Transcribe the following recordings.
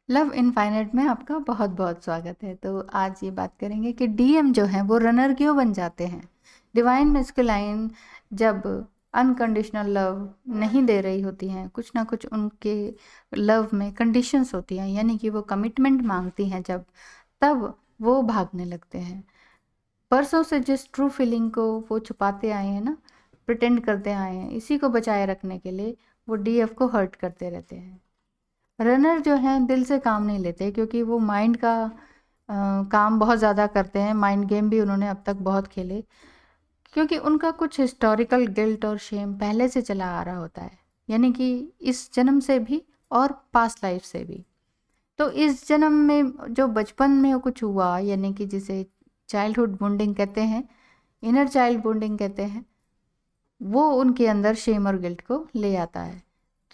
Love infinite में आपका बहुत बहुत स्वागत है। तो आज ये बात करेंगे कि डीएम जो हैं वो रनर क्यों बन जाते हैं। डिवाइन मैस्कुलाइन जब अनकंडीशनल लव नहीं दे रही होती हैं, कुछ ना कुछ उनके लव में कंडीशंस होती हैं, यानी कि वो कमिटमेंट मांगती हैं जब, तब वो भागने लगते हैं। बरसों से जिस ट्रू फीलिंग को वो छुपाते आए हैं ना, प्रिटेंड करते आए हैं, इसी को बचाए रखने के लिए वो डीएफ को हर्ट करते रहते हैं। रनर जो हैं दिल से काम नहीं लेते, क्योंकि वो माइंड का काम बहुत ज़्यादा करते हैं। माइंड गेम भी उन्होंने अब तक बहुत खेले, क्योंकि उनका कुछ हिस्टोरिकल गिल्ट और शेम पहले से चला आ रहा होता है, यानी कि इस जन्म से भी और पास्ट लाइफ से भी। तो इस जन्म में जो बचपन में कुछ हुआ, यानी कि जिसे चाइल्डहुड बॉन्डिंग कहते हैं, इनर चाइल्ड बॉन्डिंग कहते हैं, वो उनके अंदर शेम और गिल्ट को ले आता है।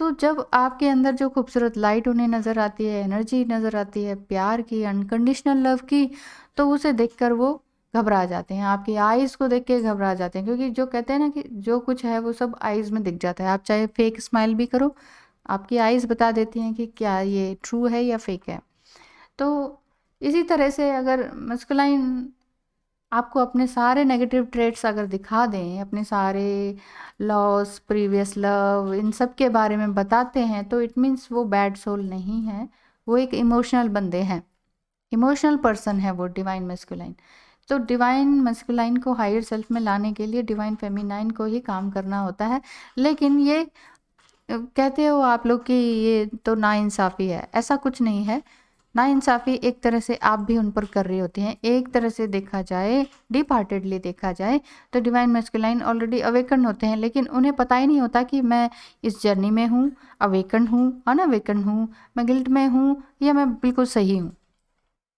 तो जब आपके अंदर जो खूबसूरत लाइट उन्हें नज़र आती है, एनर्जी नज़र आती है, प्यार की, अनकंडीशनल लव की, तो उसे देखकर वो घबरा जाते हैं। आपकी आइज़ को देख के घबरा जाते हैं, क्योंकि जो कहते हैं ना कि जो कुछ है वो सब आइज़ में दिख जाता है। आप चाहे फेक स्माइल भी करो, आपकी आइज़ बता देती हैं कि क्या ये ट्रू है या फेक है। तो इसी तरह से अगर मस्कुलाइन आपको अपने सारे नेगेटिव ट्रेट्स अगर दिखा दें, अपने सारे लॉस, प्रीवियस लव, इन सब के बारे में बताते हैं, तो इट मीन्स वो बैड सोल नहीं है, वो एक इमोशनल बंदे हैं, इमोशनल पर्सन है वो डिवाइन मस्कुलाइन। तो डिवाइन मस्कुलाइन को हायर सेल्फ में लाने के लिए डिवाइन फेमिनाइन को ही काम करना होता है। लेकिन ये कहते हो आप लोग कि ये तो नाइंसाफ़ी है, ऐसा कुछ नहीं है। नाइंसाफ़ी एक तरह से आप भी उन पर कर रही होती हैं। एक तरह से देखा जाए, डीप हार्टेडली देखा जाए, तो डिवाइन मैस्कुलाइन ऑलरेडी अवेकन होते हैं, लेकिन उन्हें पता ही नहीं होता कि मैं इस जर्नी में हूँ, अवेकन हूँ, अनअवेकन हूँ, मैं गिल्ट में हूँ या मैं बिल्कुल सही हूँ।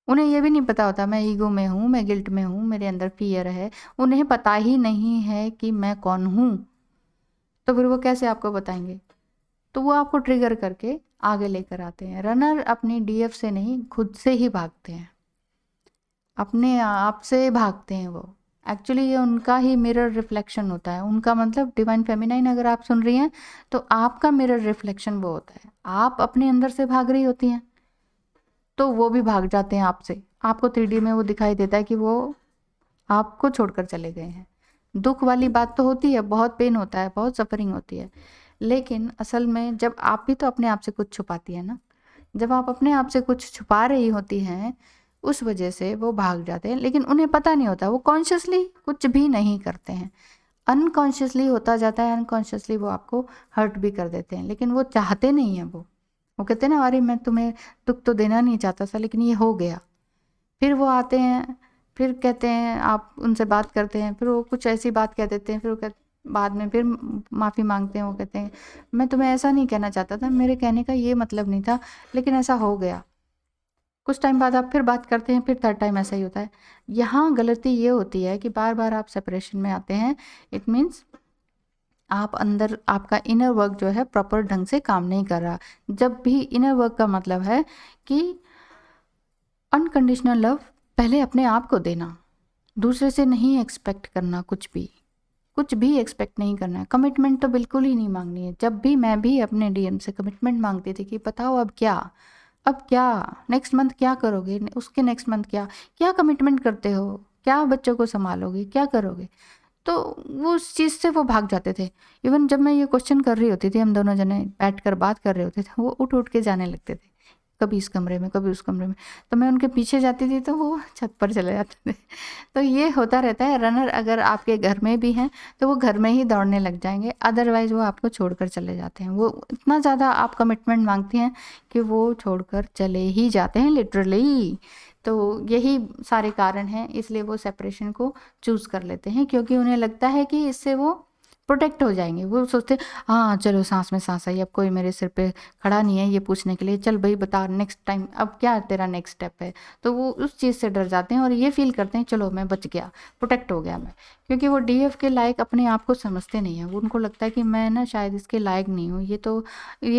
उन्हें ये भी नहीं पता होता मैं ईगो में हूँ, मैं गिल्ट में हूँ, मेरे अंदर फ़ियर है। उन्हें पता ही नहीं है कि मैं कौन हूँ, तो फिर वो कैसे आपको बताएँगे? तो वो आपको ट्रिगर करके आगे लेकर आते हैं। रनर अपनी डीएफ से नहीं, खुद से ही भागते हैं, अपने आप से भागते हैं वो। एक्चुअली ये उनका ही मिरर रिफ्लेक्शन होता है। उनका मतलब डिवाइन फेमिनाइन अगर आप सुन रही हैं, तो आपका मिरर रिफ्लेक्शन वो होता है। आप अपने अंदर से भाग रही होती हैं, तो वो भी भाग जाते हैं आपसे। आपको 3D में वो दिखाई देता है कि वो आपको छोड़कर चले गए हैं। दुख वाली बात तो होती है, बहुत पेन होता है, बहुत सफरिंग होती है, लेकिन असल में जब आप भी तो अपने आप से कुछ छुपाती है ना, जब आप अपने आप से कुछ छुपा रही होती हैं, उस वजह से वो भाग जाते हैं। लेकिन उन्हें पता नहीं होता, वो कॉन्शियसली कुछ भी नहीं करते हैं, अनकॉन्शियसली होता जाता है। अनकॉन्शियसली वो आपको हर्ट भी कर देते हैं, लेकिन वो चाहते नहीं हैं। वो कहते हैं ना, अरे मैं तुम्हें दुख तो देना नहीं चाहता था, लेकिन ये हो गया। फिर वो आते हैं, फिर कहते हैं, आप उनसे बात करते हैं, फिर वो कुछ ऐसी बात कह देते हैं, फिर वो बाद में फिर माफ़ी मांगते हैं। वो कहते हैं, मैं तुम्हें ऐसा नहीं कहना चाहता था, मेरे कहने का ये मतलब नहीं था, लेकिन ऐसा हो गया। कुछ टाइम बाद आप फिर बात करते हैं, फिर थर्ड टाइम ऐसा ही होता है। यहाँ गलती ये होती है कि बार बार आप सेपरेशन में आते हैं। इट मीन्स आप अंदर, आपका इनर वर्क जो है प्रॉपर ढंग से काम नहीं कर रहा। जब भी इनर वर्क का मतलब है कि अनकंडीशनल लव पहले अपने आप को देना, दूसरे से नहीं एक्सपेक्ट करना, कुछ भी एक्सपेक्ट नहीं करना है। कमिटमेंट तो बिल्कुल ही नहीं मांगनी है। जब भी मैं भी अपने डीएम से कमिटमेंट मांगती थी कि बताओ अब क्या नेक्स्ट मंथ क्या करोगे, उसके नेक्स्ट मंथ क्या क्या कमिटमेंट करते हो, क्या बच्चों को संभालोगे, क्या करोगे, तो वो उस चीज़ से वो भाग जाते थे। इवन जब मैं ये क्वेश्चन कर रही होती थी, हम दोनों जने बैठ कर बात कर रहे होते थे, वो उठ उठ के जाने लगते थे, कभी इस कमरे में, कभी उस कमरे में। तो मैं उनके पीछे जाती थी, तो वो छत पर चले जाते थे। तो ये होता रहता है। रनर अगर आपके घर में भी हैं, तो वो घर में ही दौड़ने लग जाएंगे, अदरवाइज़ वो आपको छोड़कर चले जाते हैं। वो इतना ज़्यादा आप कमिटमेंट मांगती हैं कि वो छोड़कर चले ही जाते हैं, लिटरली। तो यही सारे कारण हैं, इसलिए वो सेपरेशन को चूज़ कर लेते हैं, क्योंकि उन्हें लगता है कि इससे वो प्रोटेक्ट हो जाएंगे। वो सोचते हैं, हाँ चलो सांस में सांस आई, अब कोई मेरे सिर पे खड़ा नहीं है ये पूछने के लिए, चल भाई बता नेक्स्ट टाइम अब क्या तेरा नेक्स्ट स्टेप है। तो वो उस चीज़ से डर जाते हैं और ये फील करते हैं, चलो मैं बच गया, प्रोटेक्ट हो गया मैं। क्योंकि वो डीएफ के लायक अपने आप को समझते नहीं है। वो उनको लगता है कि मैं ना शायद इसके लायक नहीं हूँ, ये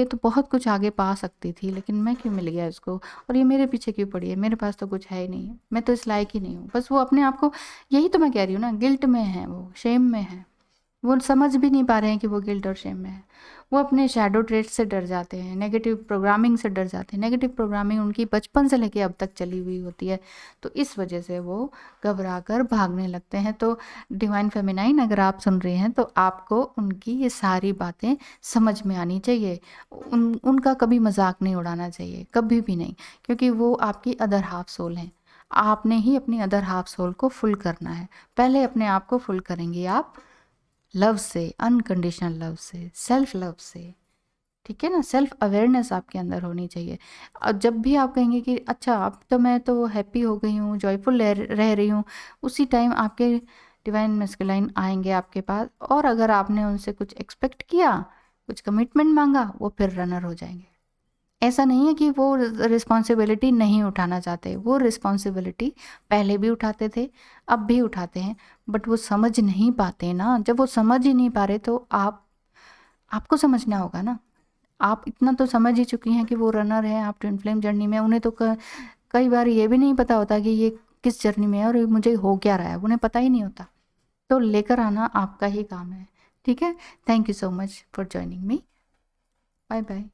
तो बहुत कुछ आगे पा सकती थी, लेकिन मैं क्यों मिल गया इसको, और ये मेरे पीछे क्यों पड़ी है, मेरे पास तो कुछ है ही नहीं, मैं तो इस लायक ही नहीं हूँ। बस वो अपने आप को, यही तो मैं कह रही हूँ ना, गिल्ट में है, वो शेम में है। वो समझ भी नहीं पा रहे हैं कि वो गिल्ट और शेम में है। वो अपने शैडो ट्रेट से डर जाते हैं, नेगेटिव प्रोग्रामिंग से डर जाते हैं। नेगेटिव प्रोग्रामिंग उनकी बचपन से लेके अब तक चली हुई होती है, तो इस वजह से वो घबरा कर भागने लगते हैं। तो डिवाइन फेमिनाइन अगर आप सुन रहे हैं तो आपको उनकी ये सारी बातें समझ में आनी चाहिए। उनका कभी मजाक नहीं उड़ाना चाहिए, कभी भी नहीं, क्योंकि वो आपकी अदर हाफ सोल हैं। आपने ही अपनी अदर हाफ सोल को फुल करना है। पहले अपने आप को फुल करेंगे आप लव से, अनकंडीशनल लव से, सेल्फ लव से, ठीक है ना। सेल्फ अवेयरनेस आपके अंदर होनी चाहिए। और जब भी आप कहेंगे कि अच्छा अब तो मैं तो हैप्पी हो गई हूँ, जॉयफुल रह रही हूँ, उसी टाइम आपके डिवाइन मैस्कुलाइन आएंगे आपके पास, और अगर आपने उनसे कुछ एक्सपेक्ट किया, कुछ कमिटमेंट मांगा, वो फिर रनर हो जाएंगे। ऐसा नहीं है कि वो रिस्पॉन्सिबिलिटी नहीं उठाना चाहते, वो रिस्पॉन्सिबिलिटी पहले भी उठाते थे, अब भी उठाते हैं, बट वो समझ नहीं पाते ना। जब वो समझ ही नहीं पा रहे तो आपको समझना होगा ना। आप इतना तो समझ ही चुकी हैं कि वो रनर है, आप ट्विन फ्लेम जर्नी में। उन्हें तो कई बार ये भी नहीं पता होता कि ये किस जर्नी में है और मुझे हो क्या रहा है, उन्हें पता ही नहीं होता। तो लेकर आना आपका ही काम है, ठीक है। Thank you so much for joining me. Bye bye.